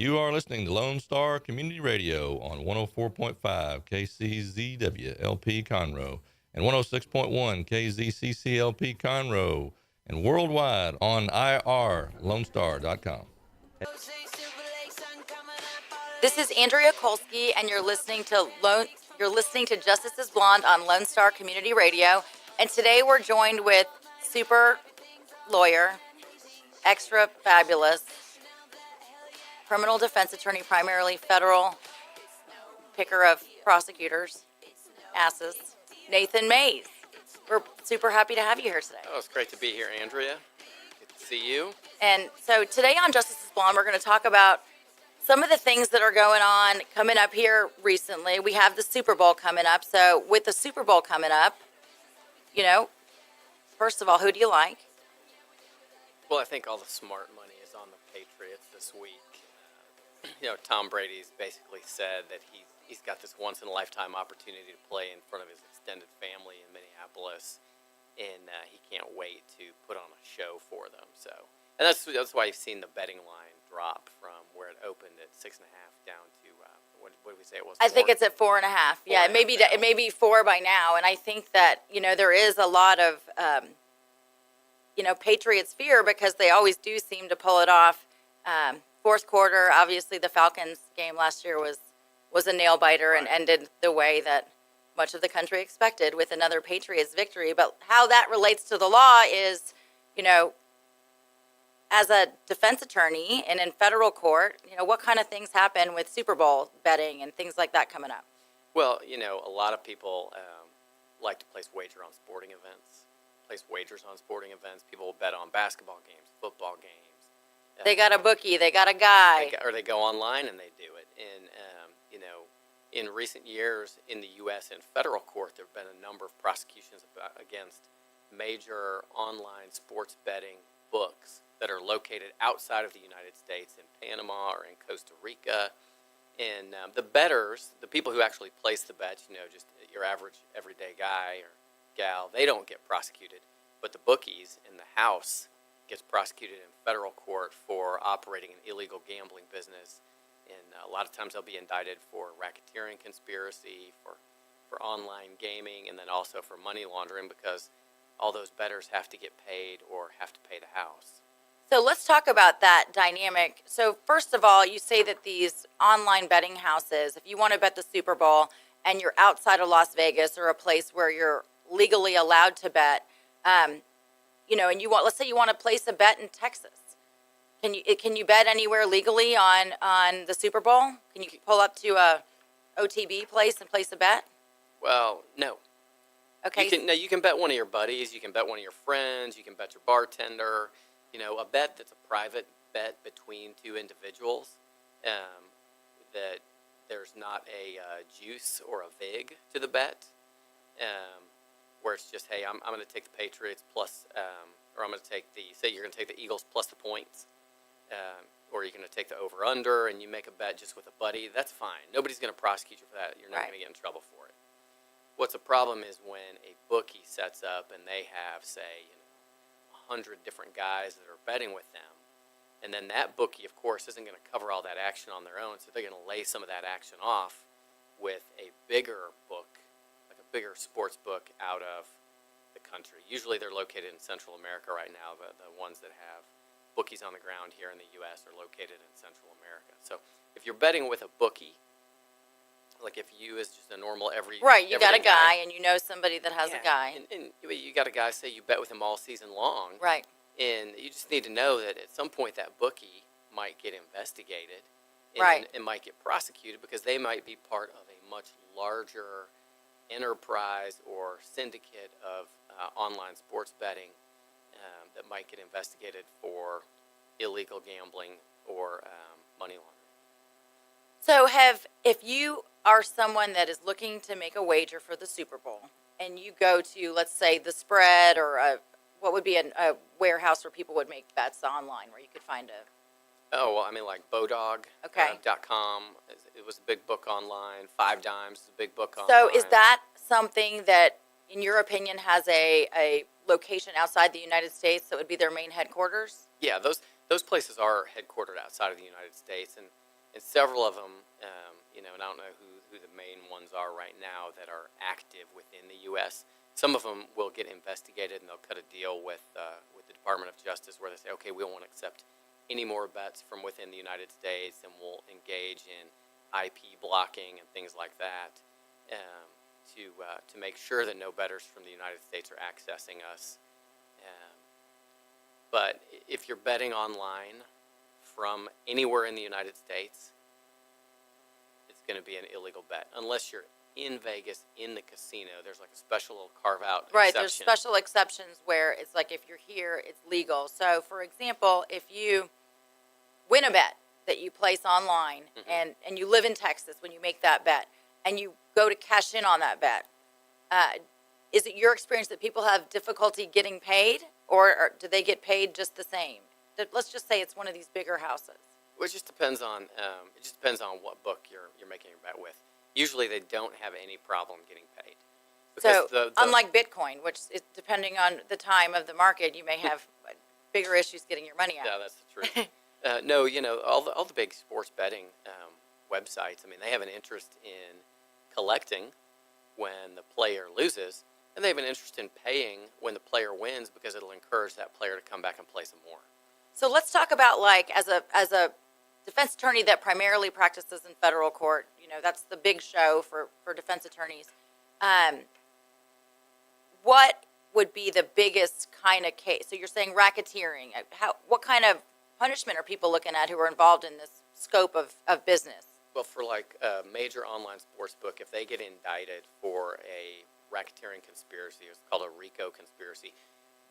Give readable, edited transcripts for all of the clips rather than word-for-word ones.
You are listening to Lone Star Community Radio on 104.5 KCZW LP Conroe and 106.1 KZCCLP Conroe and worldwide on irlonestar.com. This is Andrea Kolsky, and you're listening to Justice is Blonde on Lone Star Community Radio. And today we're joined with super lawyer, extra fabulous, criminal defense attorney, primarily federal, picker of prosecutors' asses, Nathan Mays. We're super happy to have you here today. Oh, it's great to be here, Andrea. Good to see you. And so today on Justice is Blonde, we're going to talk about some of the things that are going on coming up here recently. We have the Super Bowl coming up. So with the Super Bowl coming up, first of all, who do you like? Well, I think all the smart money is on the Patriots this week. Tom Brady's basically said that he's got this once-in-a-lifetime opportunity to play in front of his extended family in Minneapolis, and he can't wait to put on a show for them. And that's why you've seen the betting line drop from where it opened at 6.5 down to what did we say it was? I think it's at 4.5. Yeah, it may be 4 by now, and I think that there is a lot of Patriots fear because they always do seem to pull it off. Fourth quarter, obviously, the Falcons game last year was a nail biter and ended the way that much of the country expected with another Patriots victory. But how that relates to the law is, as a defense attorney and in federal court, what kind of things happen with Super Bowl betting and things like that coming up? Well, a lot of people like to place wagers on sporting events. People will bet on basketball games, football games. They got a bookie. They got a guy. Or they go online and they do it. And, in recent years in the U.S. and federal court, there have been a number of prosecutions against major online sports betting books that are located outside of the United States in Panama or in Costa Rica. And the bettors, the people who actually place the bets, just your average everyday guy or gal, they don't get prosecuted. But the bookies in the house gets prosecuted in federal court for operating an illegal gambling business. And a lot of times they'll be indicted for racketeering conspiracy, for online gaming, and then also for money laundering because all those bettors have to get paid or have to pay the house. So let's talk about that dynamic. So first of all, you say that these online betting houses, if you want to bet the Super Bowl and you're outside of Las Vegas or a place where you're legally allowed to bet, and let's say you want to place a bet in Texas. Can you bet anywhere legally on the Super Bowl? Can you pull up to a OTB place and place a bet? Well, no. Okay. You can bet one of your buddies. You can bet one of your friends. You can bet your bartender. A bet that's a private bet between two individuals, that there's not a juice or a vig to the bet, where it's just, hey, I'm going to take the Patriots plus, or I'm going to take you're going to take the Eagles plus the points, or you're going to take the over-under and you make a bet just with a buddy. That's fine. Nobody's going to prosecute you for that. You're not going to get in trouble for it. What's a problem is when a bookie sets up and they have, say, 100 different guys that are betting with them. And then that bookie, of course, isn't going to cover all that action on their own, so they're going to lay some of that action off with a bigger book, like a bigger sports book out of the country. Usually they're located in Central America right now. The ones that have bookies on the ground here in the U.S. are located in Central America. So if you're betting with a bookie, like if you is just a normal you got a guy and you know somebody that has a guy. And you got a guy, say you bet with him all season long. Right. And you just need to know that at some point that bookie might get investigated and might get prosecuted because they might be part of a much larger enterprise or syndicate of online sports betting that might get investigated for illegal gambling or money laundering. So if you are someone that is looking to make a wager for the Super Bowl and you go to, let's say, the spread or what would be a warehouse where people would make bets online where you could find a... Oh, well, I mean, like Bodog. Okay. .com. It was a big book online. Five Dimes is a big book online. So is that something that, in your opinion, has a location outside the United States that would be their main headquarters? Yeah, those places are headquartered outside of the United States. And and several of them, and I don't know who the main ones are right now that are active within the U.S. Some of them will get investigated, and they'll cut a deal with the Department of Justice where they say, okay, we won't accept any more bets from within the United States, and we'll engage in IP blocking and things like that to make sure that no bettors from the United States are accessing us. But if you're betting online from anywhere in the United States, it's going to be an illegal bet unless you're in Vegas in the casino. There's like a special little carve out Right, exception. there's special exceptions where it's like if you're here, it's legal. So, for example, if you win a bet that you place online and you live in Texas when you make that bet and you go to cash in on that bet, is it your experience that people have difficulty getting paid, or do they get paid just the same? Let's just say it's one of these bigger houses. Well, it just depends on what book you're making your bet with. Usually, they don't have any problem getting paid. So, Because unlike Bitcoin, which is depending on the time of the market, you may have bigger issues getting your money out. yeah, that's the truth. No, all the big sports betting websites. I mean, they have an interest in collecting when the player loses, and they have an interest in paying when the player wins because it'll encourage that player to come back and play some more. So let's talk about, like, as a defense attorney that primarily practices in federal court. That's the big show for defense attorneys. What would be the biggest kind of case? So you're saying racketeering. What kind of punishment are people looking at who are involved in this scope of business? Well, for like a major online sports book, if they get indicted for a racketeering conspiracy, it's called a RICO conspiracy,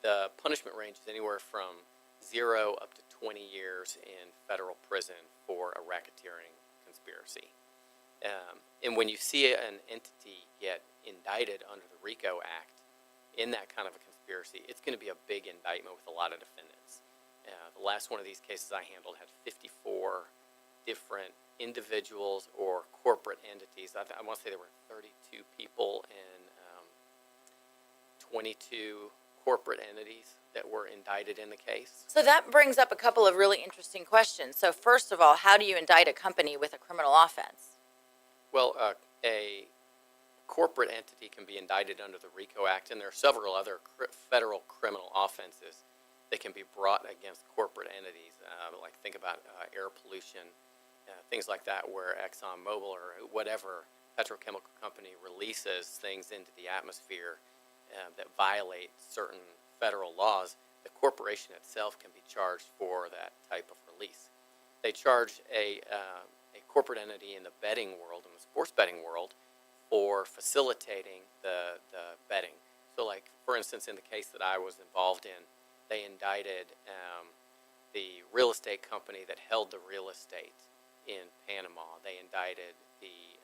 the punishment range is anywhere from 0 up to 20 years in federal prison for a racketeering conspiracy. And when you see an entity get indicted under the RICO Act in that kind of a conspiracy, it's going to be a big indictment with a lot of defendants. The last one of these cases I handled had 54 different individuals or corporate entities. I want to say there were 32 people and 22 corporate entities that were indicted in the case. So that brings up a couple of really interesting questions. So first of all, how do you indict a company with a criminal offense? Well, a corporate entity can be indicted under the RICO Act, and there are several other federal criminal offenses that can be brought against corporate entities. Like think about air pollution, things like that, where ExxonMobil or whatever petrochemical company releases things into the atmosphere that violate certain federal laws. The corporation itself can be charged for that type of release. They charge a corporate entity in the betting world, in the sports betting world, for facilitating the betting. So, like, for instance, in the case that I was involved in, they indicted the real estate company that held the real estate in Panama. They indicted the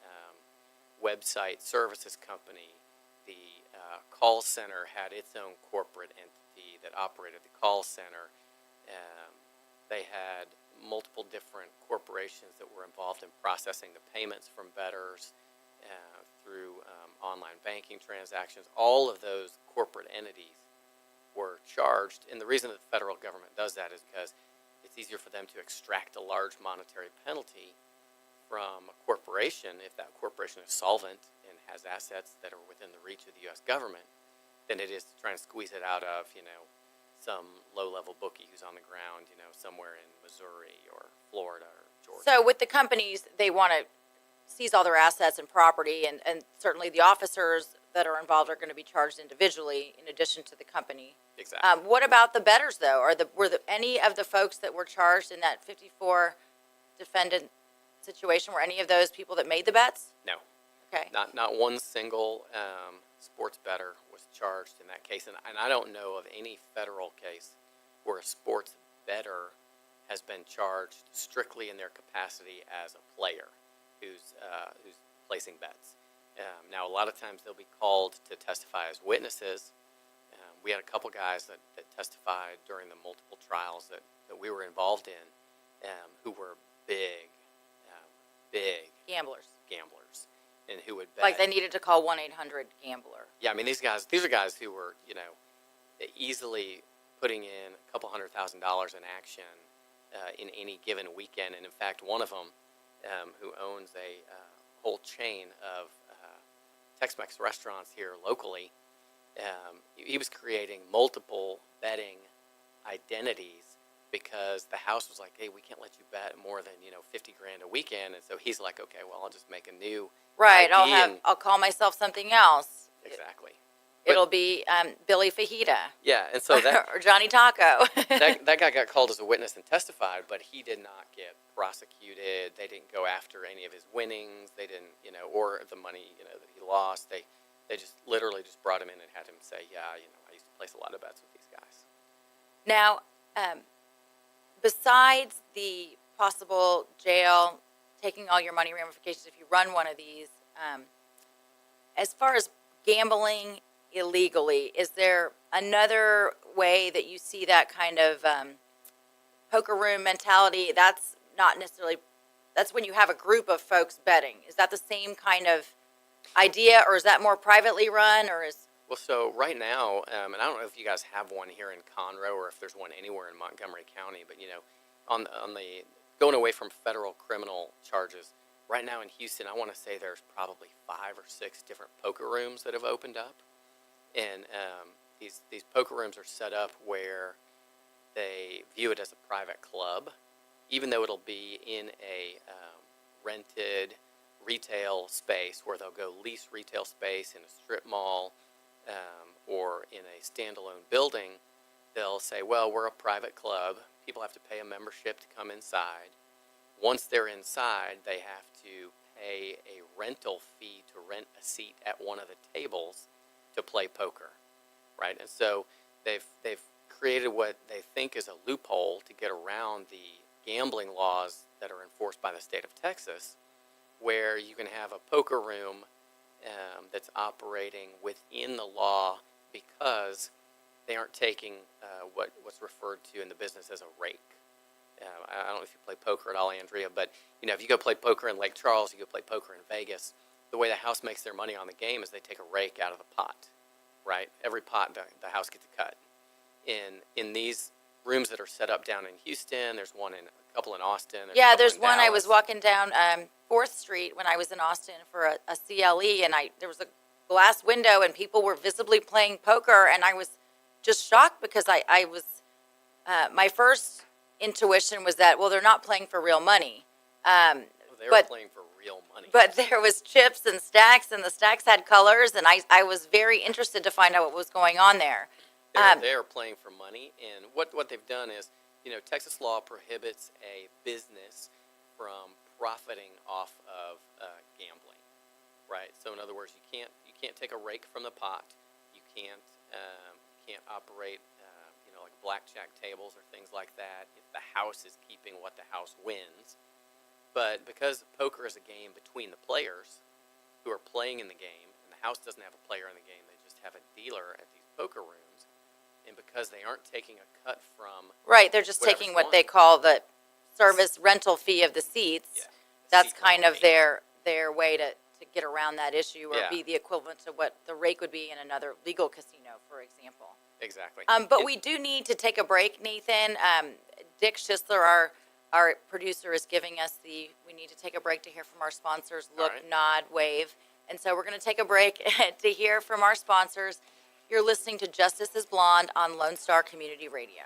website services company. The call center had its own corporate entity that operated the call center. They had multiple different corporations that were involved in processing the payments from bettors through online banking transactions. All of those corporate entities were charged, and the reason that the federal government does that is because it's easier for them to extract a large monetary penalty from a corporation if that corporation is solvent and has assets that are within the reach of the U.S. government than it is to try and squeeze it out of, some low-level bookie who's on the ground, somewhere in Missouri or Florida or Georgia. So with the companies, they want to seize all their assets and property, and certainly the officers that are involved are going to be charged individually in addition to the company. Exactly. What about the bettors, though? Were any of the folks that were charged in that 54 defendant situation, were any of those people that made the bets? No. Okay. Not one single sports bettor was charged in that case, and I don't know of any federal case where a sports bettor has been charged strictly in their capacity as a player who's placing bets. Now, a lot of times they'll be called to testify as witnesses. We had a couple guys that testified during the multiple trials that we were involved in who were big Gamblers. And who would bet. Like they needed to call 1-800-GAMBLER. Yeah, I mean, these are guys who were, easily putting in a couple $100,000 in action in any given weekend. And in fact, one of them who owns a whole chain of Tex-Mex restaurants here locally, he was creating multiple betting identities because the house was like, hey, we can't let you bet more than, $50 grand a weekend. And so he's like, okay, well, I'll just make a new Right. ID I'll call myself something else. exactly. It'll be Billy Fajita. Yeah, and so that or Johnny Taco. that guy got called as a witness and testified, but he did not get prosecuted. They didn't go after any of his winnings. They didn't, or the money, that he lost. They just literally just brought him in and had him say, yeah, I used to place a lot of bets with these guys. Now, besides the possible jail, taking all your money ramifications if you run one of these, as far as gambling illegally, is there another way that you see that kind of poker room mentality? That's not necessarily, that's when you have a group of folks betting. Is that the same kind of idea, or is that more privately run, or is... Well, so right now, and I don't know if you guys have one here in Conroe or if there's one anywhere in Montgomery County, but on the going away from federal criminal charges, right now in Houston, I want to say there's probably 5 or 6 different poker rooms that have opened up, and these poker rooms are set up where they view it as a private club, even though it'll be in a rented retail space where they'll go lease retail space in a strip mall. Or in a standalone building, they'll say, well, we're a private club. People have to pay a membership to come inside. Once they're inside, they have to pay a rental fee to rent a seat at one of the tables to play poker, right? And so they've created what they think is a loophole to get around the gambling laws that are enforced by the state of Texas, where you can have a poker room that's operating within the law because they aren't taking what's referred to in the business as a rake. I don't know if you play poker at all, Andrea, but if you go play poker in Lake Charles, you go play poker in Vegas, the way the house makes their money on the game is they take a rake out of the pot, right? Every pot, the house gets a cut. In these rooms that are set up down in Houston, there's a couple in Austin. There's one. I was walking down 4th Street when I was in Austin for a CLE, and there was a glass window, and people were visibly playing poker, and I was just shocked because I was my first intuition was that, well, they're not playing for real money. They were playing for real money. But there was chips and stacks, and the stacks had colors, and I was very interested to find out what was going on there. They're playing for money, and what they've done is, Texas law prohibits a business from profiting off of gambling, right? So in other words, you can't take a rake from the pot. You can't operate like blackjack tables or things like that if the house is keeping what the house wins. But because poker is a game between the players who are playing in the game, and the house doesn't have a player in the game, they just have a dealer at these poker rooms, and because they aren't taking a cut from right, they're just taking what they call the service rental fee of the seats. Yeah, that's seat kind of rate. their way to get around that issue, or Yeah. be the equivalent to what the rake would be in another legal casino, for example. Exactly. But we do need to take a break, Nathan. Dick Schisler, our producer, is giving us we need to take a break to hear from our sponsors, look, right. nod, wave. And so we're going to take a break to hear from our sponsors. You're listening to Justice is Blonde on Lone Star Community Radio.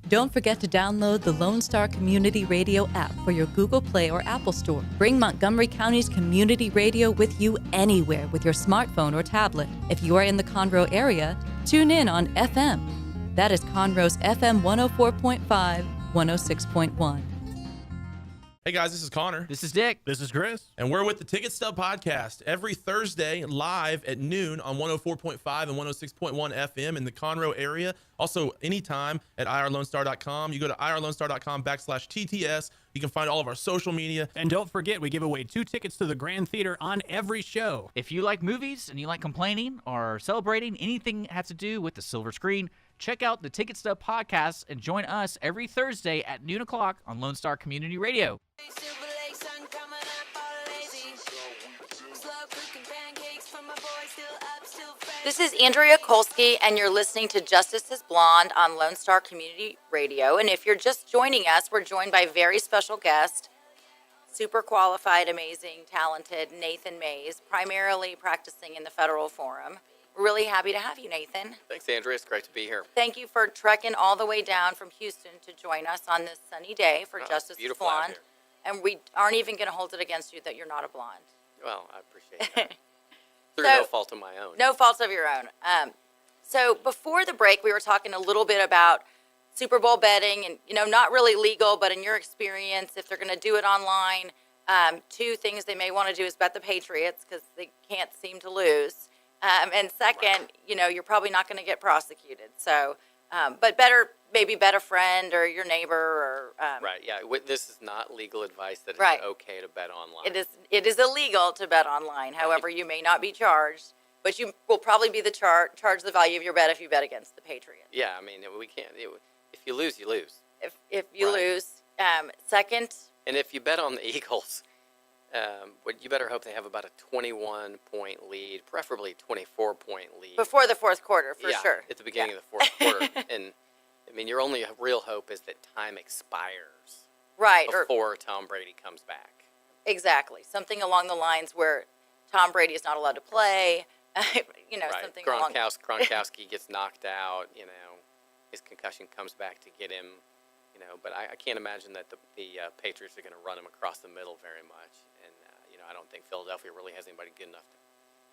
Don't forget to download the Lone Star Community Radio app for your Google Play or Apple Store. Bring Montgomery County's community radio with you anywhere with your smartphone or tablet. If you are in the Conroe area, tune in on FM. That is Conroe's FM 104.5, 106.1. Hey guys, this is Connor. This is Dick. This is Chris. And we're with the Ticket Stub Podcast every Thursday live at noon on 104.5 and 106.1 FM in the Conroe area. Also, anytime at irlonestar.com. You go to irlonestar.com/TTS. You can find all of our social media. And don't forget, we give away 2 tickets to the Grand Theater on every show. If you like movies and you like complaining or celebrating anything that has to do with the silver screen, check out the Ticket Stub Podcast and join us every Thursday at noon o'clock on Lone Star Community Radio. This is Andrea Kolsky, and you're listening to Justice is Blonde on Lone Star Community Radio. And if you're just joining us, we're joined by a very special guest, super qualified, amazing, talented Nathan Mays, primarily practicing in the federal forum. We're really happy to have you, Nathan. Thanks, Andrea. It's great to be here. Thank you for trekking all the way down from Houston to join us on this sunny day for Oh, Justice is beautiful out Blonde. here. And we aren't even going to hold it against you that you're not a blonde. Well, I appreciate that. Through So- no fault of my own. No faults of your own. So before the break, we were talking a little bit about Super Bowl betting and, not really legal, but in your experience, if they're going to do it online, two things they may want to do is bet the Patriots because they can't seem to lose. And second, you're probably not going to get prosecuted. So, but maybe bet a friend or your neighbor or. Right, yeah. This is not legal advice that it's Right. okay to bet online. It is illegal to bet online. However, you may not be charged, but you will probably be charge the value of your bet if you bet against the Patriots. Yeah, I mean, we can't. If you lose, you lose. If you Right. lose, second, And if you bet on the Eagles, you better hope they have about a 21-point lead, preferably 24-point lead. before the fourth quarter for Yeah, sure. at the beginning of the fourth quarter. And, I mean, your only real hope is that time expires Right, or before Tom Brady comes back. exactly something along the lines where Tom Brady is not allowed to play. Right. Something along. Gronkowski gets knocked out, his concussion comes back to get him, but I can't imagine that the Patriots are going to run him across the middle very much. And, I don't think Philadelphia really has anybody good enough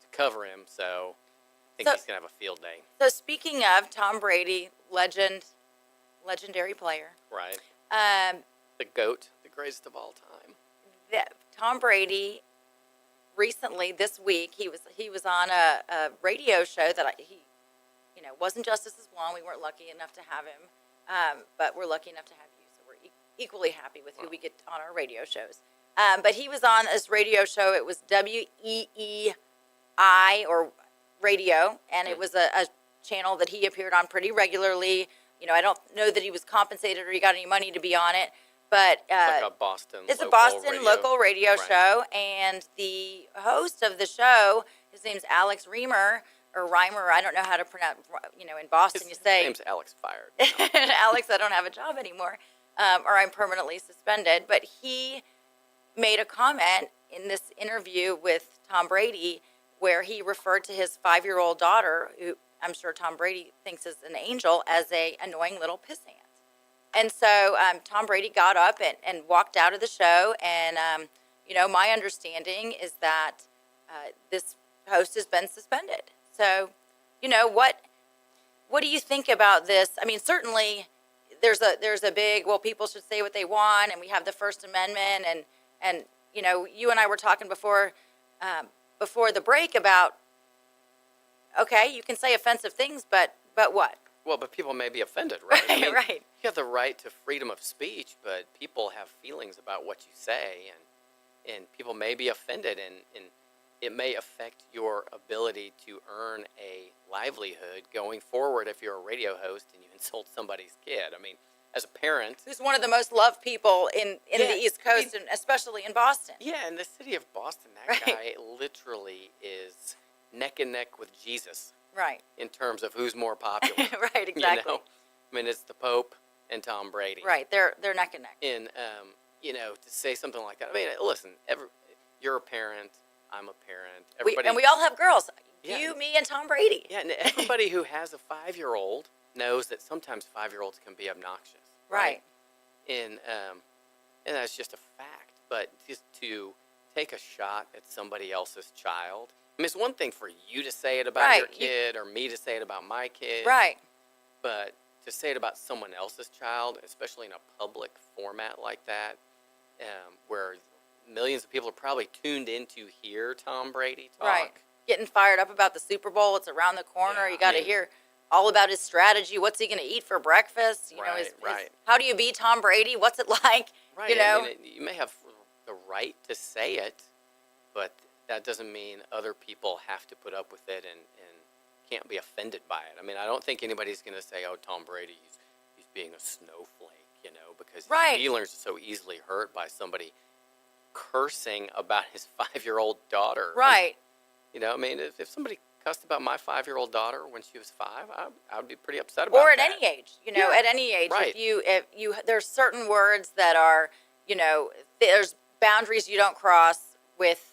to cover him, so I think So- he's going to have a field day. So speaking of Tom Brady, legendary player, Right. the The GOAT, the greatest of all time. Tom Brady recently this week he was on a radio show that he wasn't Justice is Blonde. We weren't lucky enough to have him, but we're lucky enough to have you, so we're equally happy with who we get on our radio shows. But he was on this radio show. It was WEEI or radio, and it was a channel that he appeared on pretty regularly. I don't know that he was compensated or he got any money to be on it, but Like a Boston it's a local Boston radio. local radio Right. show, and the host of the show, his name's Alex Reimer, or Reimer, I don't know how to pronounce, in Boston you His say, name's Alex Fired. Alex, I don't have a job anymore, or I'm permanently suspended, but he made a comment in this interview with Tom Brady where he referred to his 5-year-old daughter, who I'm sure Tom Brady thinks is an angel, as a annoying little pissant. And so Tom Brady got up and walked out of the show. And, my understanding is that this host has been suspended. So, what do you think about this? I mean, certainly there's a big, well, people should say what they want, and we have the First Amendment. And you and I were talking before the break about, okay, you can say offensive things, but what? Well, but people may be offended, right? I mean, Right. You have the right to freedom of speech, but people have feelings about what you say, and people may be offended, and it may affect your ability to earn a livelihood going forward if you're a radio host and you insult somebody's kid. I mean, as a parent, Who's one of the most loved people in Yeah, the East I mean- Coast, and especially in Boston. yeah, in the city of Boston, that Right. guy literally is neck and neck with Jesus Right. in terms of who's more popular. Right, exactly. I mean, it's the Pope and Tom Brady. Right. They're neck and neck. And to say something like that. I mean, listen, you're a parent. I'm a parent. Everybody, We all have girls. Yeah. You, me, and Tom Brady. yeah, and everybody who has a 5-year-old knows that sometimes 5-years can be obnoxious. Right. And that's just a fact. But just to take a shot at somebody else's child. I mean, it's one thing for you to say it about your Right, you- kid or me to say it about my kid. Right. But to say it about someone else's child, especially in a public format like that, where millions of people are probably tuned in to hear Tom Brady talk. Right. Getting fired up about the Super Bowl. It's around the corner. Yeah, You got to I mean- hear all about his strategy. What's he going to eat for breakfast? Right. How do you be Tom Brady? What's it like? Right. I mean, you may have the right to say it, but that doesn't mean other people have to put up with it and can't be offended by it. I mean, I don't think anybody's going to say, "Oh, Tom Brady, he's being a snowflake," because Right. his feelings are so easily hurt by somebody cursing about his 5-year-old daughter. Right. I mean, if somebody cussed about my 5-year-old daughter when she was 5, I would be pretty upset about Or at that. any age, you know, Yeah, at any age, right. if you, there's certain words that are, you know, there's boundaries you don't cross with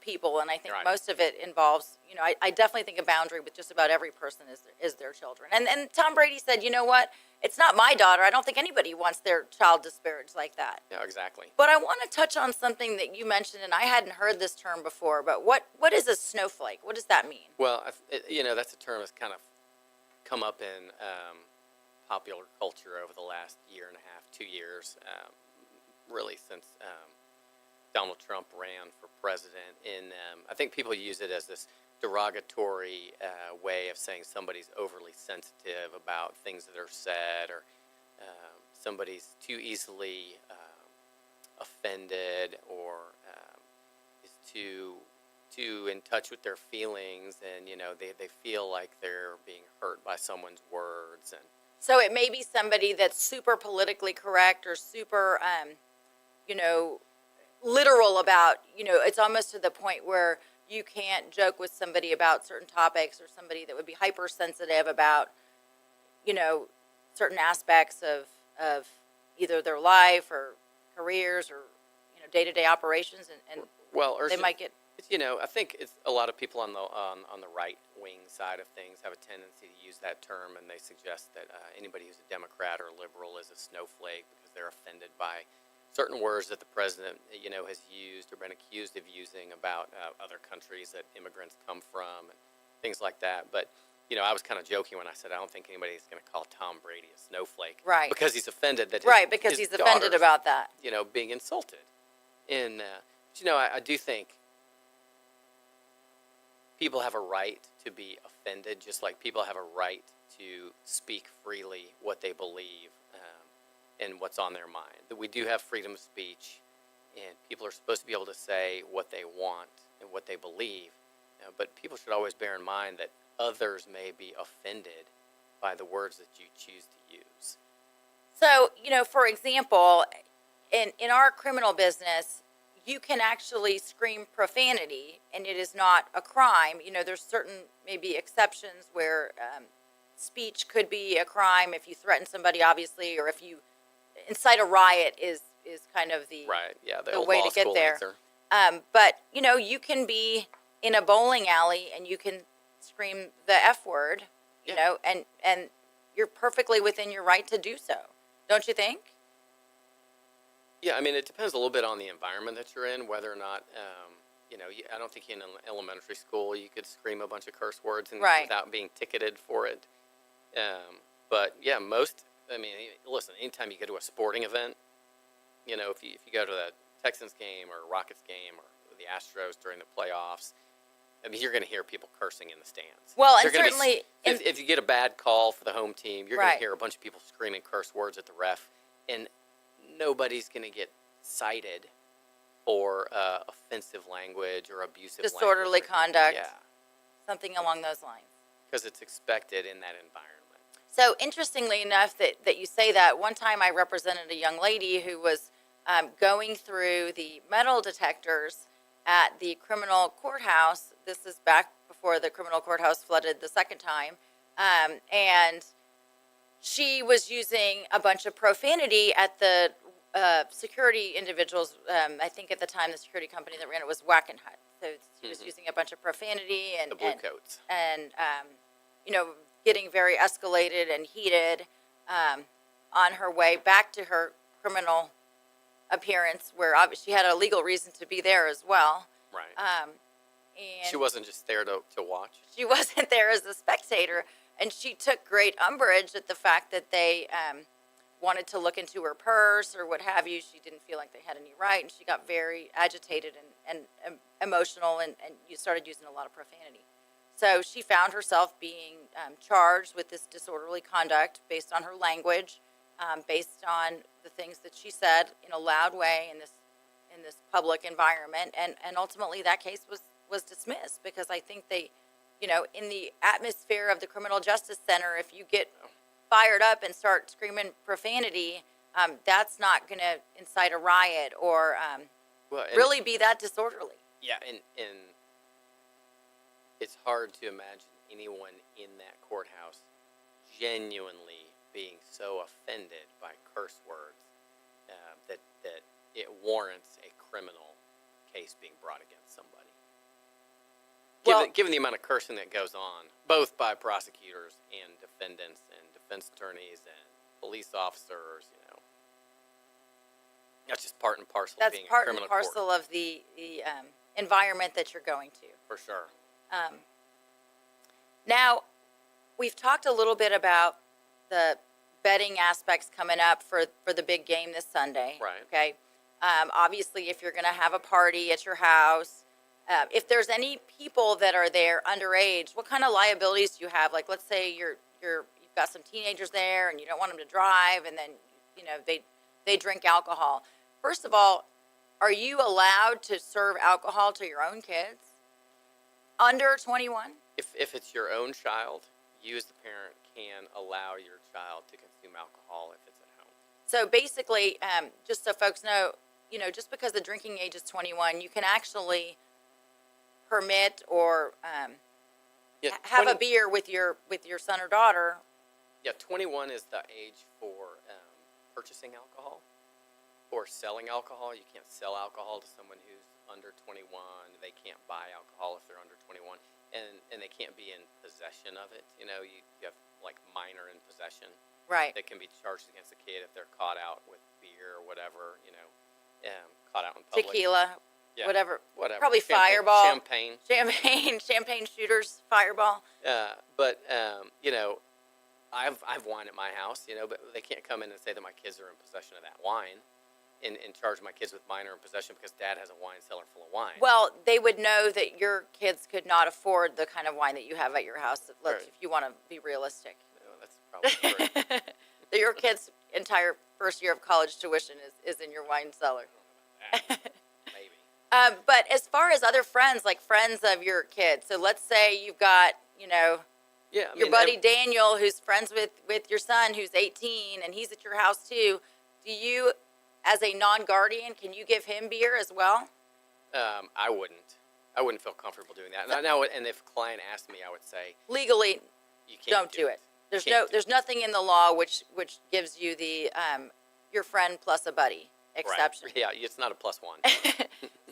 people, and I think Right. most of it involves, you know, I definitely think a boundary with just about every person is their children. And Tom Brady said, you know what, it's not my daughter. I don't think anybody wants their child disparaged like that. Yeah, exactly. But I want to touch on something that you mentioned, and I hadn't heard this term before. But what is a snowflake? What does that mean? Well, you know, that's a term that's kind of come up in popular culture over the last year and a half, 2 years, really since Donald Trump ran for president. I think people use it as this derogatory way of saying somebody's overly sensitive about things that are said, or somebody's too easily offended, or is too in touch with their feelings, and you know they feel like they're being hurt by someone's words. And So it may be somebody that's super politically correct or super, you know, literal about, you know, it's almost to the point where you can't joke with somebody about certain topics, or somebody that would be hypersensitive about, you know, certain aspects of either their life or careers, or, you know, day-to-day operations, and well, or they might get, you know, I think it's a lot of people on the right wing side of things have a tendency to use that term, and they suggest that anybody who's a Democrat or liberal is a snowflake because they're offended by certain words that the president, you know, has used or been accused of using about other countries that immigrants come from, and things like that. But you know, I was kind of joking when I said I don't think anybody's going to call Tom Brady a snowflake, Right. Because he's offended that right, because his he's offended daughter's, about that. you know, being insulted. And but, you know, I do think people have a right to be offended, just like people have a right to speak freely what they believe and what's on their mind. That we do have freedom of speech, and people are supposed to be able to say what they want and what they believe. But people should always bear in mind that others may be offended by the words that you choose to use. So, you know, for example, in our criminal business, you can actually scream profanity and it is not a crime. You know, there's certain maybe exceptions where speech could be a crime if you threaten somebody, obviously, or if you incite a riot is kind of the Right, yeah, the the old way law to get school there. answer. But, you know, you can be in a bowling alley and you can scream the F word, you Yeah. know, and you're perfectly within your right to do so. Don't you think? Yeah, I mean, it depends a little bit on the environment that you're in, whether or not, you know, I don't think in elementary school you could scream a bunch of curse words and Right. without being ticketed for it. But yeah, I mean, listen, anytime you go to a sporting event, you know, if you go to the Texans game or Rockets game or the Astros during the playoffs, I mean, you're going to hear people cursing in the stands. Well, and You're gonna be- certainly if you get a bad call for the home team, you're going Right. to hear a bunch of people screaming curse words at the ref, and nobody's going to get cited for offensive language or abusive Disorderly language. conduct. Yeah, something along those lines. because it's expected in that environment. So interestingly enough that you say that, one time I represented a young lady who was going through the metal detectors at the criminal courthouse. This is back before the criminal courthouse flooded the second time. And she was using a bunch of profanity at the security individuals. I think at the time the security company that ran it was Wackenhut. So she was using a bunch of profanity and The blue coats. and you know, getting very escalated and heated on her way back to her criminal appearance, where obviously she had a legal reason to be there as well. Right. And She wasn't just there to watch. she wasn't there as a spectator, and she took great umbrage at the fact that they wanted to look into her purse or what have you. She didn't feel like they had any right, and she got very agitated and emotional, and you started using a lot of profanity. So she found herself being charged with this disorderly conduct based on her language, based on the things that she said in a loud way in this public environment, and ultimately that case was dismissed, because I think they, you know, in the atmosphere of the Criminal Justice Center, if you get fired up and start screaming profanity, that's not going to incite a riot or Well, and- really be that disorderly. Yeah, and it's hard to imagine anyone in that courthouse genuinely being so offended by curse words that it warrants a criminal case being brought against somebody. Well- Given the amount of cursing that goes on, both by prosecutors and defendants and defense attorneys and police officers, that's just part and parcel of That's being a part and criminal parcel court, of the environment that you're going to. for sure. Now, we've talked a little bit about the betting aspects coming up for the big game this Sunday. Right. Okay. Obviously, if you're going to have a party at your house, if there's any people that are there underage, what kind of liabilities do you have? Like, let's say you've got some teenagers there and you don't want them to drive, and then they drink alcohol. First of all, are you allowed to serve alcohol to your own kids under 21? If it's your own child, you as the parent can allow your child to consume alcohol if it's at home. So basically, just so folks know, just because the drinking age is 21, you can actually permit or Yeah, have 20 a beer with your son or daughter. Yeah, 21 is the age for purchasing alcohol or selling alcohol. You can't sell alcohol to someone who's under 21. They can't buy alcohol if they're under 21, and they can't be in possession of it. You have like minor in possession Right. that can be charged against a kid if they're caught out with beer or whatever. Caught out in public. Tequila, Yeah, whatever. whatever. Probably Champagne- Fireball. Champagne. Shooters, Fireball. But I've wine at my house, but they can't come in and say that my kids are in possession of that wine and charge my kids with minor in possession because dad has a wine cellar full of wine. Well, they would know that your kids could not afford the kind of wine that you have at your house. Right. If you want to be realistic. That's probably true. That your kid's entire first year of college tuition is in your wine cellar. Maybe. But as far as other friends, like friends of your kids, so let's say you've got, Yeah. your buddy Daniel, who's friends with your son, who's 18, and he's at your house too. Do you, as a non-guardian, can you give him beer as well? I wouldn't feel comfortable doing that. Now, and if a client asked me, I would say Legally, you can't don't do it. Can't There's nothing in the law which gives you the your friend plus a buddy exception. Right. Yeah, it's not a +1.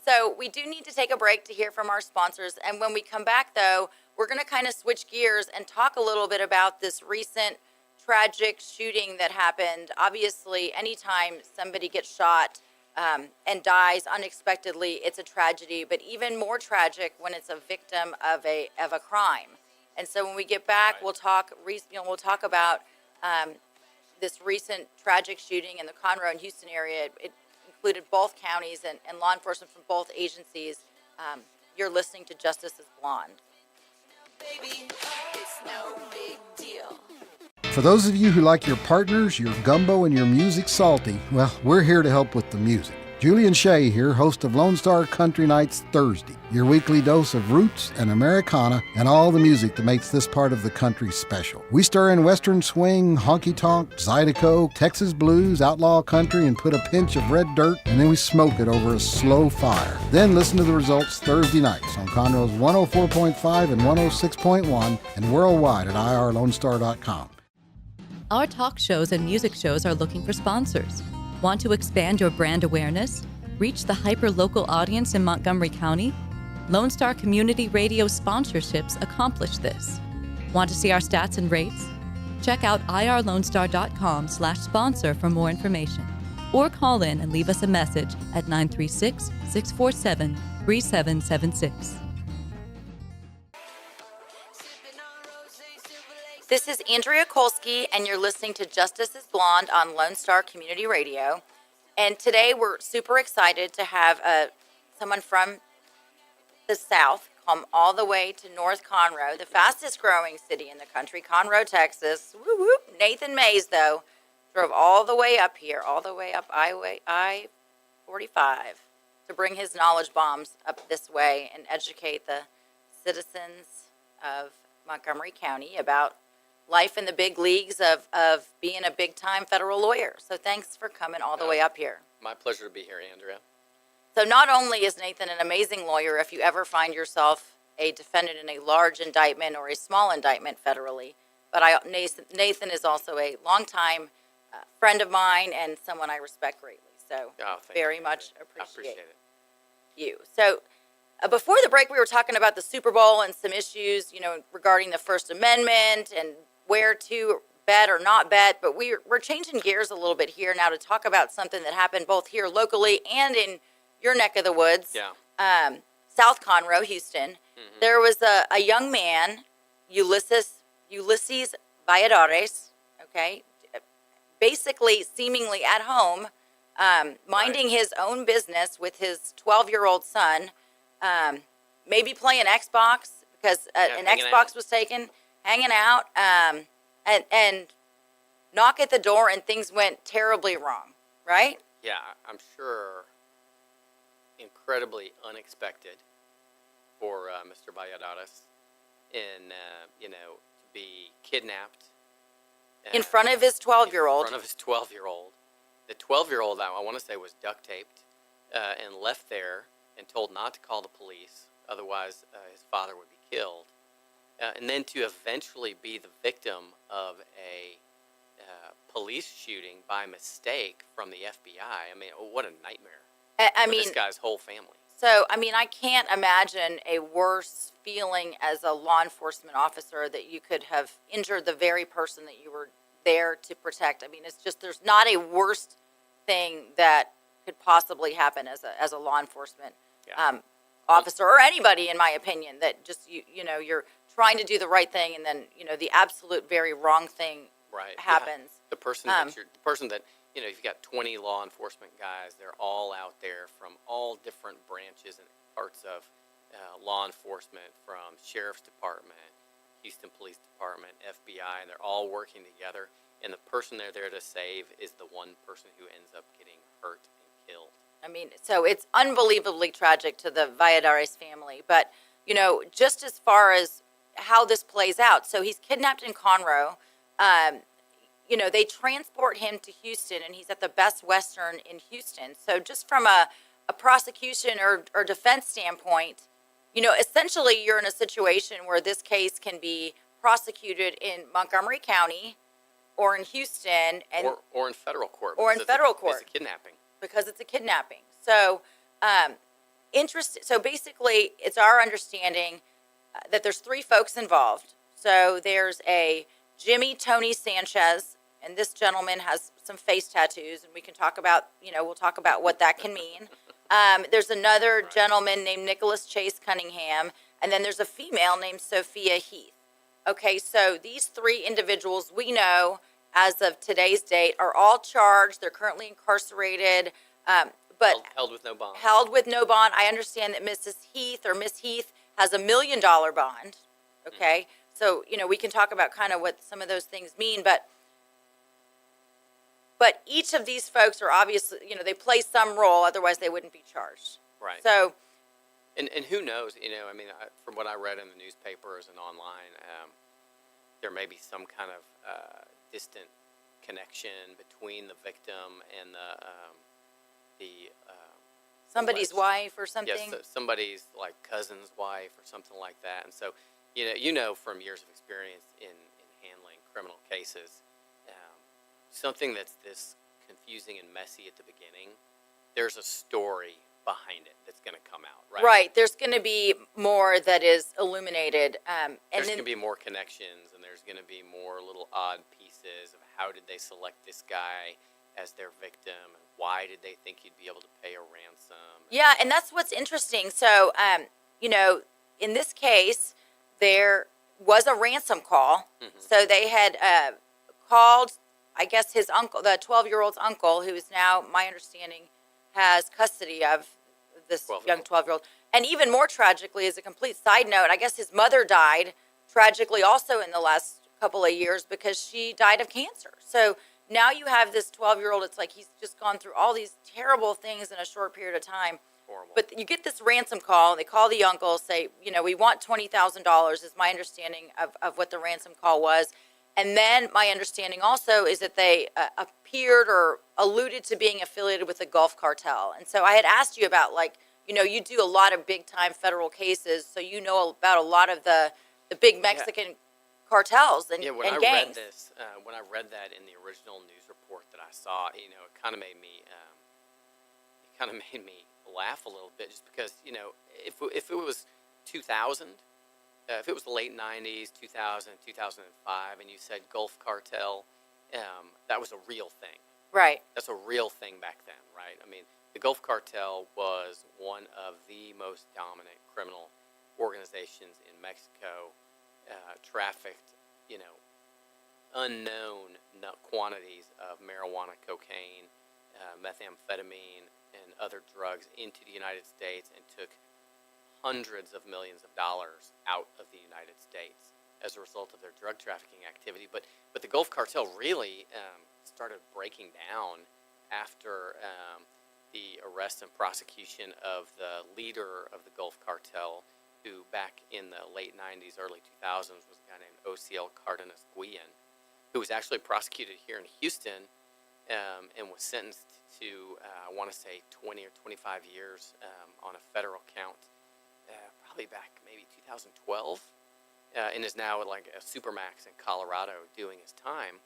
So we do need to take a break to hear from our sponsors. And when we come back, though, we're going to kind of switch gears and talk a little bit about this recent tragic shooting that happened. Obviously, anytime somebody gets shot and dies unexpectedly, it's a tragedy. But even more tragic when it's a victim of a crime. And so when we get back, Right. we'll talk about this recent tragic shooting in the Conroe and Houston area. It included both counties and law enforcement from both agencies. You're listening to Justice is Blonde. For those of you who like your partners, your gumbo, and your music salty, well, we're here to help with the music. Julian Shea here, host of Lone Star Country Nights Thursday, your weekly dose of roots and Americana and all the music that makes this part of the country special. We stir in Western swing, honky-tonk, Zydeco, Texas blues, outlaw country, and put a pinch of red dirt, and then we smoke it over a slow fire. Then listen to the results Thursday nights on Conroe's 104.5 and 106.1 and worldwide at irlonestar.com. Our talk shows and music shows are looking for sponsors. Want to expand your brand awareness? Reach the hyper-local audience in Montgomery County? Lone Star Community Radio sponsorships accomplish this. Want to see our stats and rates? Check out irlonestar.com/sponsor for more information. Or call in and leave us a message at 936-647-3776. This is Andrea Kolsky, and you're listening to Justice is Blonde on Lone Star Community Radio. And today we're super excited to have someone from the South come all the way to North Conroe, the fastest growing city in the country, Conroe, Texas. Woo whoop. Nathan Mays, though, drove all the way up here, all the way up I-45 to bring his knowledge bombs up this way and educate the citizens of Montgomery County about life in the big leagues of being a big-time federal lawyer. So thanks for coming all the way up here. My pleasure to be here, Andrea. So not only is Nathan an amazing lawyer, if you ever find yourself a defendant in a large indictment or a small indictment federally. But Nathan is also a longtime friend of mine and someone I respect greatly. So Oh, thank very you. much I appreciate it. you. So before the break, we were talking about the Super Bowl and some issues, regarding the First Amendment and where to bet or not bet. But we're changing gears a little bit here now to talk about something that happened both here locally and in your neck of the woods. Yeah. South Conroe, Houston. Mm-hmm. There was a young man, Ulysses Valladares, okay, basically seemingly at home, minding his own business with his 12-year-old son, maybe playing Xbox because an hanging Xbox out. was taken, hanging out, and knock at the door, and things went terribly wrong, right? Yeah, I'm sure incredibly unexpected for Mr. Valladares in, to be kidnapped. In front of his 12-year-old. In front of his 12-year-old. The 12-year-old, I want to say, was duct taped and left there and told not to call the police, otherwise his father would be killed. And then to eventually be the victim of a police shooting by mistake from the FBI. I mean, what a nightmare for this guy's whole family. So, I can't imagine a worse feeling as a law enforcement officer that you could have injured the very person that you were there to protect. It's just, there's not a worse thing that could possibly happen as a law enforcement officer or anybody, in my opinion, that just, you're trying to do the right thing and then, the absolute very wrong thing happens. Yeah. The person that you've got 20 law enforcement guys. They're all out there from all different branches and parts of law enforcement, from Sheriff's Department, Houston Police Department, FBI, and they're all working together. And the person they're there to save is the one person who ends up getting hurt and killed. So it's unbelievably tragic to the Valladares family. But, just as far as how this plays out, so he's kidnapped in Conroe. They transport him to Houston, and he's at the Best Western in Houston. So just from a prosecution or defense standpoint, essentially you're in a situation where this case can be prosecuted in Montgomery County or in Houston. Or in federal court. Or in federal court. It's a kidnapping. Because it's a kidnapping. So, so basically, it's our understanding that there's 3 folks involved. So there's a Jimmy Tony Sanchez, and this gentleman has some face tattoos, and we can talk about, we'll talk about what that can mean. There's another gentleman named Nicholas Chase Cunningham, and then there's a female named Sophia Heath. Okay, so these 3 individuals we know as of today's date are all charged. They're currently incarcerated, but held with no bond. Held with no bond. I understand that Miss Heath has $1 million bond. Okay, so we can talk about kind of what some of those things mean, but each of these folks are obviously, they play some role, otherwise they wouldn't be charged. Right. So, and who knows? From what I read in the newspapers and online, there may be some kind of distant connection between the victim and the somebody's wife or something. Yes, somebody's like cousin's wife or something like that. And so, from years of experience in handling criminal cases, something that's this confusing and messy at the beginning, there's a story behind it that's going to come out, right? Right. There's going to be more that is illuminated. There's going to be more connections, and there's going to be more little odd pieces of how did they select this guy as their victim, and why did they think he'd be able to pay a ransom? Yeah, and that's what's interesting. So, in this case, there was a ransom call. Mm-hmm. So they had called, I guess, his uncle, the 12-year-old's uncle, who is now, my understanding, has custody of this young 12-year-old. And even more tragically, as a complete side note, I guess his mother died tragically also in the last couple of years because she died of cancer. So now you have this 12-year-old, it's like he's just gone through all these terrible things in a short period of time. Horrible. But you get this ransom call, and they call the uncle, say, we want $20,000 is my understanding of what the ransom call was. And then my understanding also is that they appeared or alluded to being affiliated with the Gulf Cartel. And so I had asked you about, you know, you do a lot of big time federal cases, so you know about a lot of the big Mexican cartels and, Yeah, when and I gangs. read this, when I read that in the original news report that I saw, you know, it kind of made me laugh a little bit, just because, you know, if it was 2000, if it was the late 90s, 2000, 2005, and you said Gulf Cartel, that was a real thing. Right. That's a real thing back then, right? I mean, the Gulf Cartel was one of the most dominant criminal organizations in Mexico. Trafficked, you know, unknown quantities of marijuana, cocaine, methamphetamine, and other drugs into the United States, and took hundreds of millions of dollars out of the United States as a result of their drug trafficking activity. But the Gulf Cartel really started breaking down after the arrest and prosecution of the leader of the Gulf Cartel, who back in the late 90s, early 2000s was a guy named Ociel Cardenas Guillen, who was actually prosecuted here in Houston and was sentenced to, I want to say, 20 or 25 years on a federal count, probably back maybe 2012, and is now like a supermax in Colorado doing his time.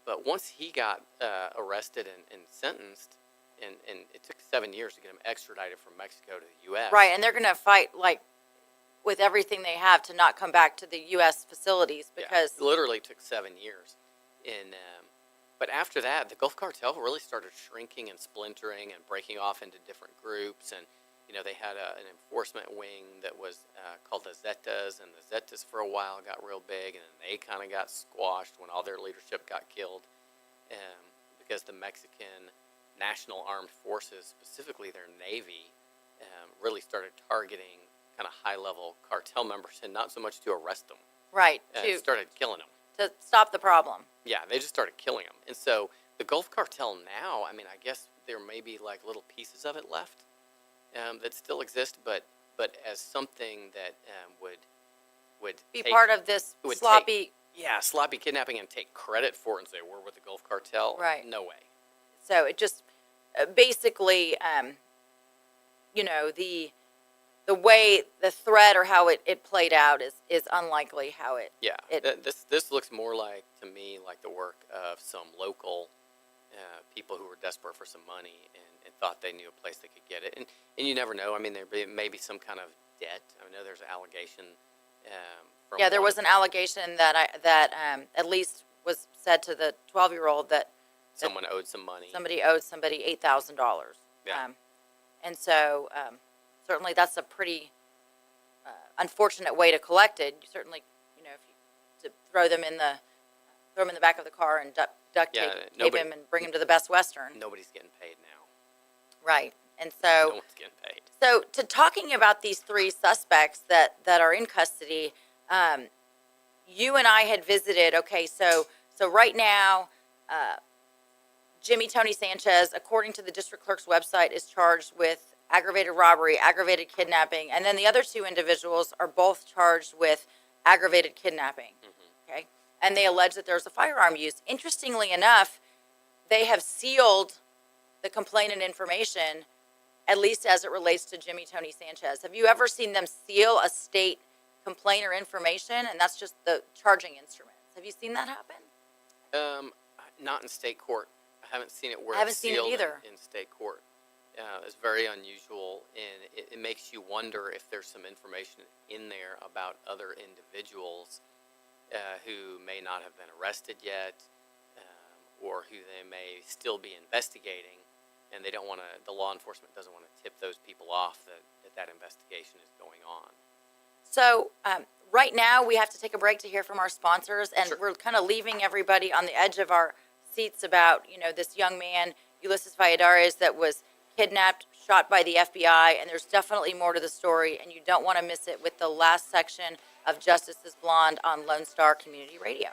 But once he got arrested and sentenced, and it took 7 years to get him extradited from Mexico to the U.S. Right, and they're going to fight like with everything they have to not come back to the U.S. facilities because it literally took 7 years. But after that, the Gulf Cartel really started shrinking and splintering and breaking off into different groups. And you know, they had an enforcement wing that was called the Zetas, and the Zetas for a while got real big, and then they kind of got squashed when all their leadership got killed, because the Mexican National Armed Forces, specifically their Navy, really started targeting kind of high-level cartel members, and not so much to arrest them. right Started killing them. to stop the problem. Yeah, they just started killing them. And so the Gulf Cartel now, I mean, I guess there may be like little pieces of it left that still exist, but as something that would Be take, part of this would sloppy. sloppy kidnapping and take credit for it and say we're with the Gulf Cartel. Right. No way. So it just basically, you know, the way the thread or how it played out is unlikely how it. Yeah, It- this looks more like, to me, like the work of some local people who were desperate for some money and thought they knew a place they could get it. And you never know. I mean, may be some kind of debt. I know there's an allegation. From Yeah, there one was an allegation that at least was said to the 12-year-old that someone owed some money. somebody owed somebody $8,000. Yeah. And so certainly that's a pretty unfortunate way to collect it. You certainly, you know, if you to throw them in the back of the car and duct Yeah, tape nobody- him and bring him to the Best Western. Nobody's getting paid now. Right. And No so one's getting paid. so to talking about these three suspects that are in custody, you and I had visited. Okay, so right now, Jimmy Tony Sanchez, according to the district clerk's website, is charged with aggravated robbery, aggravated kidnapping, and then the other two individuals are both charged with aggravated kidnapping. Okay, and they allege that there's a firearm used. Interestingly enough, they have sealed the complainant information, at least as it relates to Jimmy Tony Sanchez. Have you ever seen them seal a state complainer information, and that's just the charging instruments? Have you seen that happen? Not in state court. I haven't seen it where I haven't it's seen it sealed either. in state court. It's very unusual, and it makes you wonder if there's some information in there about other individuals who may not have been arrested yet, or who they may still be investigating, and they don't want to. The law enforcement doesn't want to tip those people off that investigation is going on. So right now we have to take a break to hear from our sponsors, and Sure. we're kind of leaving everybody on the edge of our seats about, you know, this young man, Ulysses Valladares, that was kidnapped, shot by the FBI, and there's definitely more to the story, and you don't want to miss it with the last section of Justice is Blonde on Lone Star Community Radio.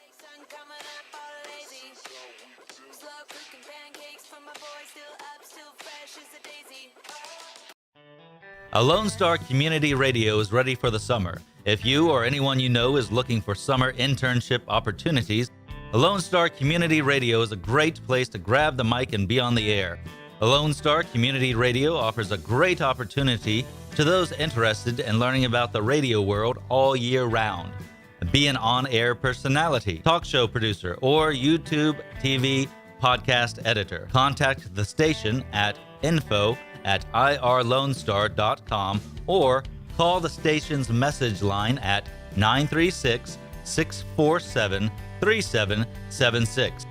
A Lone Star Community Radio is ready for the summer. If you or anyone you know is looking for summer internship opportunities, a Lone Star Community Radio is a great place to grab the mic and be on the air. Lone Star Community Radio offers a great opportunity to those interested in learning about the radio world all year round. Be an on-air personality, talk show producer, or YouTube, TV, podcast editor. Contact the station at info@irlonestar.com or call the station's message line at 936-647-3776.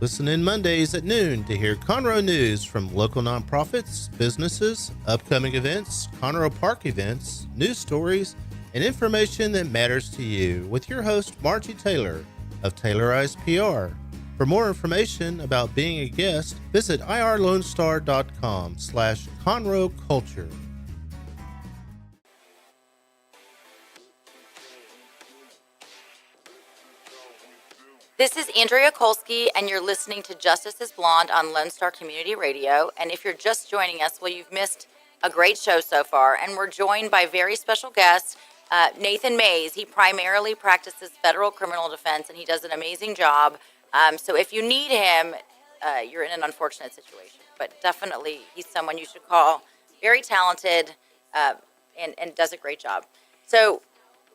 Listen in Mondays at noon to hear Conroe news from local nonprofits, businesses, upcoming events, Conroe Park events, news stories, and information that matters to you with your host, Margie Taylor of Taylorized PR. For more information about being a guest, visit irlonestar.com/Conroe Culture. This is Andrea Kolsky, and you're listening to Justice is Blonde on Lone Star Community Radio. And if you're just joining us, well, you've missed a great show so far. And we're joined by very special guest, Nathan Mays. He primarily practices federal criminal defense, and he does an amazing job. So if you need him, you're in an unfortunate situation. But definitely, he's someone you should call. Very talented, and does a great job. So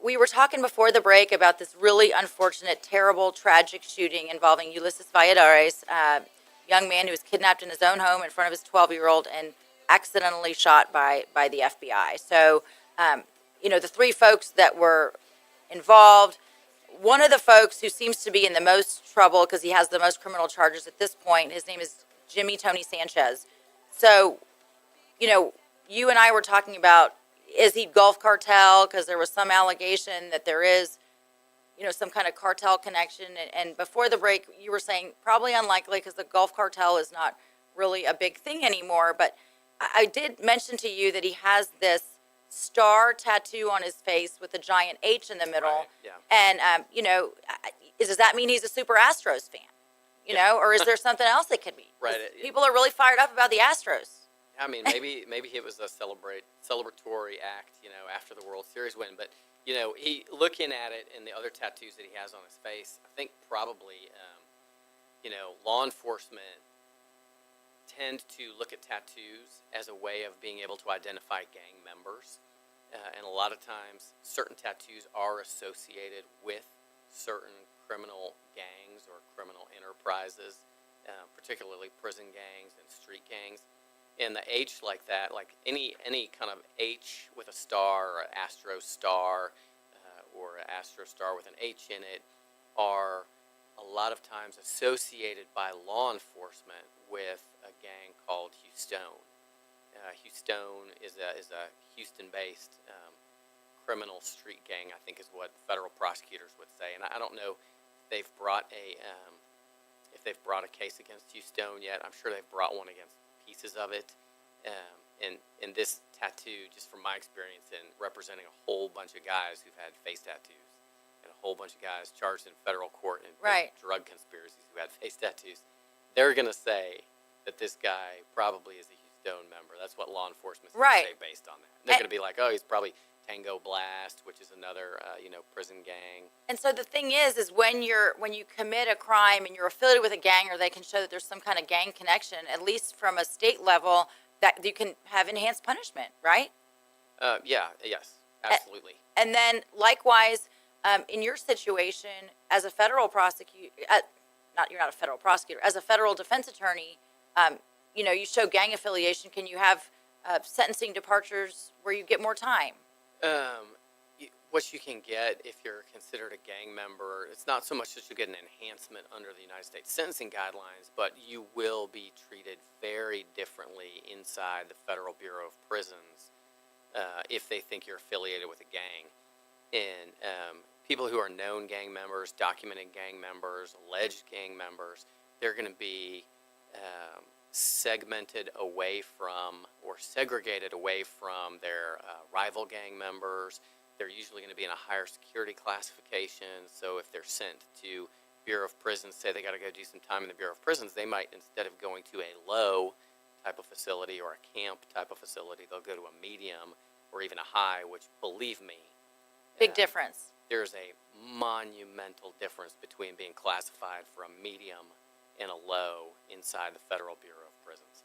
we were talking before the break about this really unfortunate, terrible, tragic shooting involving Ulysses Valladares, a young man who was kidnapped in his own home in front of his 12-year-old and accidentally shot by the FBI. So, the three folks that were involved, one of the folks who seems to be in the most trouble because he has the most criminal charges at this point, his name is Jimmy Tony Sanchez. So, you and I were talking about, is he Gulf Cartel? Because there was some allegation that there is, some kind of cartel connection. And before the break, you were saying probably unlikely because the Gulf Cartel is not really a big thing anymore. But I did mention to you that he has this star tattoo on his face with a giant H in the middle. Right, yeah. And, does that mean he's a Super Astros fan? Or is there something else it could be? 'Cause Right. people are really fired up about the Astros. I mean, maybe it was a celebratory act, after the World Series win. But he looking at it and the other tattoos that he has on his face, I think probably, law enforcement tend to look at tattoos as a way of being able to identify gang members, and a lot of times certain tattoos are associated with certain criminal gangs or criminal enterprises, particularly prison gangs and street gangs. And the H like that, like any kind of H with a star or an Astro star or an Astro star with an H in it are a lot of times associated by law enforcement with a gang called Houston. Houston is a Houston-based criminal street gang, I think is what federal prosecutors would say. And I don't know if they've brought a case against Houston yet. I'm sure they've brought one against pieces of it, and this tattoo, just from my experience in representing a whole bunch of guys who've had face tattoos, and a whole bunch of guys charged in federal court in Right. drug conspiracies who had face tattoos, they're going to say that this guy probably is a Houston member. That's what law enforcement's going Right. to say based on that. They're going to be like, oh, he's probably Tango Blast, which is another prison gang. And so the thing is when you commit a crime and you're affiliated with a gang, or they can show that there's some kind of gang connection, at least from a state level, that you can have enhanced punishment, right? Yes, absolutely. And then likewise, in your situation as a federal prosecutor, you're not a federal prosecutor, as a federal defense attorney, you show gang affiliation. Can you have sentencing departures where you get more time? What you can get if you're considered a gang member, it's not so much that you get an enhancement under the United States sentencing guidelines, but you will be treated very differently inside the Federal Bureau of Prisons if they think you're affiliated with a gang. And people who are known gang members, documented gang members, alleged gang members, they're going to be segmented away from or segregated away from their rival gang members. They're usually going to be in a higher security classification. So if they're sent to Bureau of Prisons, say they got to go do some time in the Bureau of Prisons, they might, instead of going to a low type of facility or a camp type of facility, they'll go to a medium or even a high, which, believe me, Big difference. there's a monumental difference between being classified for a medium and a low inside the Federal Bureau of Prisons.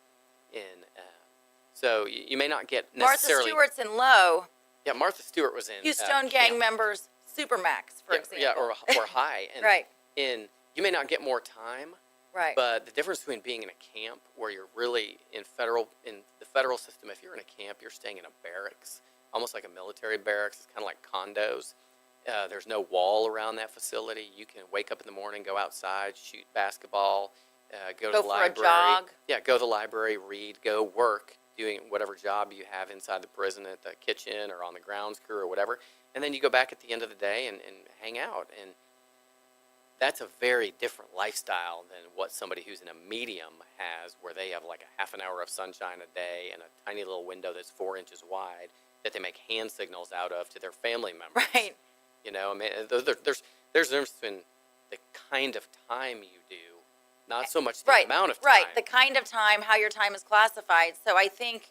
So you may not get necessarily... Martha Stewart's in low. Yeah, Martha Stewart was in Houston Gang camp. members, Supermax, for example. Yeah, or high. And Right. You may not get more time, Right. but the difference between being in a camp where you're really in the federal system, if you're in a camp, you're staying in a barracks, almost like a military barracks. It's kind of like condos. There's no wall around that facility. You can wake up in the morning, go outside, shoot basketball, go to the library. For a jog. Yeah, go to the library, read, go work, doing whatever job you have inside the prison at the kitchen or on the grounds crew or whatever. And then you go back at the end of the day and hang out. And that's a very different lifestyle than what somebody who's in a medium has, where they have like a half an hour of sunshine a day and a tiny little window that's 4 inches wide that they make hand signals out of to their family members. Right. You know, I mean, there's a difference between the kind of time you do, not so much the amount of time. Right, the kind of time, how your time is classified. So I think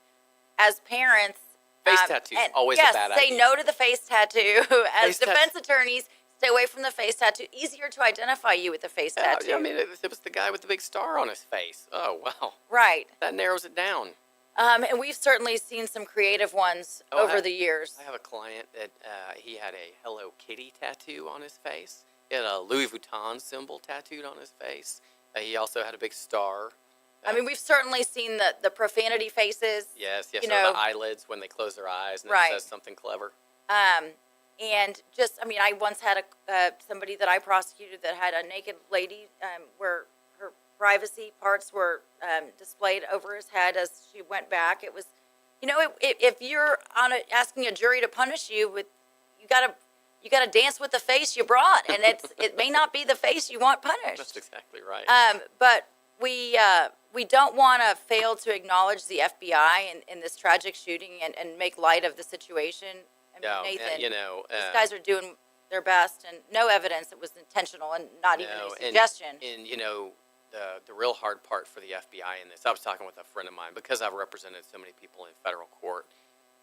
as parents... Face tattoos, always a bad idea. Say no to the face tattoo. As Face defense attorneys, stay away from the face tattoo. Easier to identify you with the face tattoo. I mean, it was the guy with the big star on his face. Oh, wow. Right. That narrows it down. And we've certainly seen some creative ones over the years. I have a client that he had a Hello Kitty tattoo on his face. He had a Louis Vuitton symbol tattooed on his face. He also had a big star. I mean, we've certainly seen the profanity faces. Yes, you or know, the eyelids when they close their eyes and right. it says something clever. And just, I mean, I once had somebody that I prosecuted that had a naked lady where her privacy parts were displayed over his head as she went back. It was, you know, if you're asking a jury to punish you with, you gotta dance with the face you brought, and it may not be the face you want punished. That's exactly right. But we don't want to fail to acknowledge the FBI in this tragic shooting and make light of the situation. I mean, No, Nathan, you know, these guys are doing their best, and no evidence it was intentional, and not even a suggestion. And you know, the real hard part for the FBI in this, I was talking with a friend of mine, because I've represented so many people in federal court.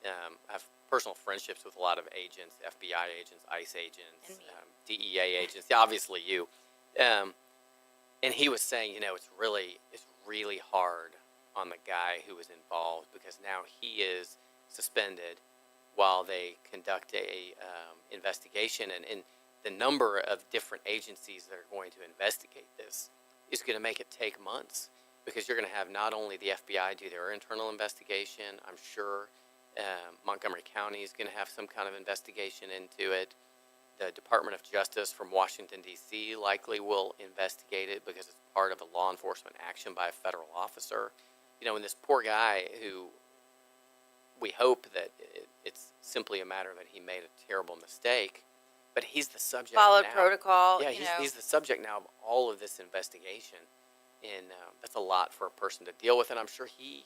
I have personal friendships with a lot of agents, FBI agents, ICE agents, DEA agents, obviously you. And he was saying, you know, it's really hard on the guy who was involved, because now he is suspended while they conduct a investigation, and the number of different agencies that are going to investigate this is going to make it take months, because you're going to have not only the FBI do their internal investigation, I'm sure Montgomery County is going to have some kind of investigation into it. The Department of Justice from Washington, D.C. likely will investigate it because it's part of a law enforcement action by a federal officer. You know, and this poor guy who, we hope that it's simply a matter that he made a terrible mistake, but he's the subject Followed now. protocol. Yeah, he's the subject now of all of this investigation, and that's a lot for a person to deal with, and I'm sure he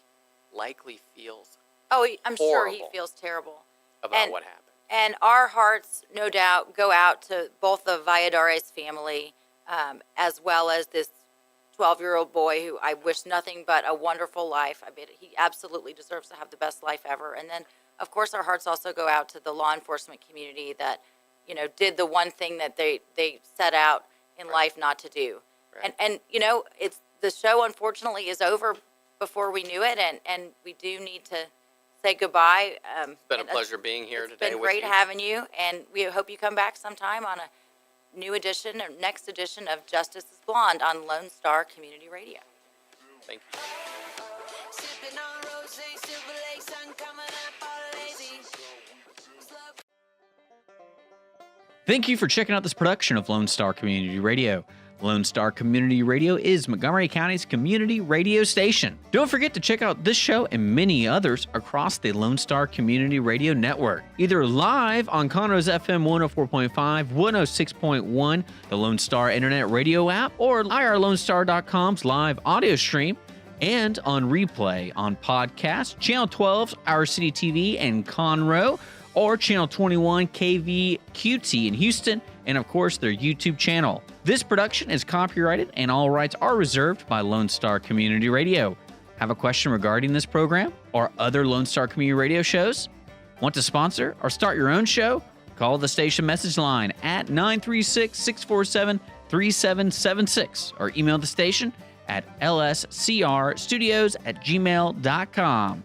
likely feels I'm sure he horrible feels terrible about what happened. And our hearts, no doubt, go out to both the Valladares family, as well as this 12-year-old boy who I wish nothing but a wonderful life. I mean, he absolutely deserves to have the best life ever. And then, of course, our hearts also go out to the law enforcement community that, you know, did the one thing that they set out in life not to do. Right. And you know, the show unfortunately is over before we knew it, and we do need to say goodbye. It's been a pleasure being here today. It's been great having you, and we hope you come back sometime on a new edition or next edition of Justice is Blonde on Lone Star Community Radio. Thank you. Thank you for checking out this production of Lone Star Community Radio. Lone Star Community Radio is Montgomery County's community radio station. Don't forget to check out this show and many others across the Lone Star Community Radio Network, either live on Conroe's FM 104.5, 106.1, the Lone Star Internet Radio app, or irlonestar.com's live audio stream, and on replay on podcast, Channel 12's Our City TV in Conroe, or Channel 21 KVQT in Houston, and of course their YouTube channel. This production is copyrighted and all rights are reserved by Lone Star Community Radio. Have a question regarding this program or other Lone Star Community Radio shows? Want to sponsor or start your own show? Call the station message line at 936-647-9900 3776 or email the station at lscrstudios@gmail.com.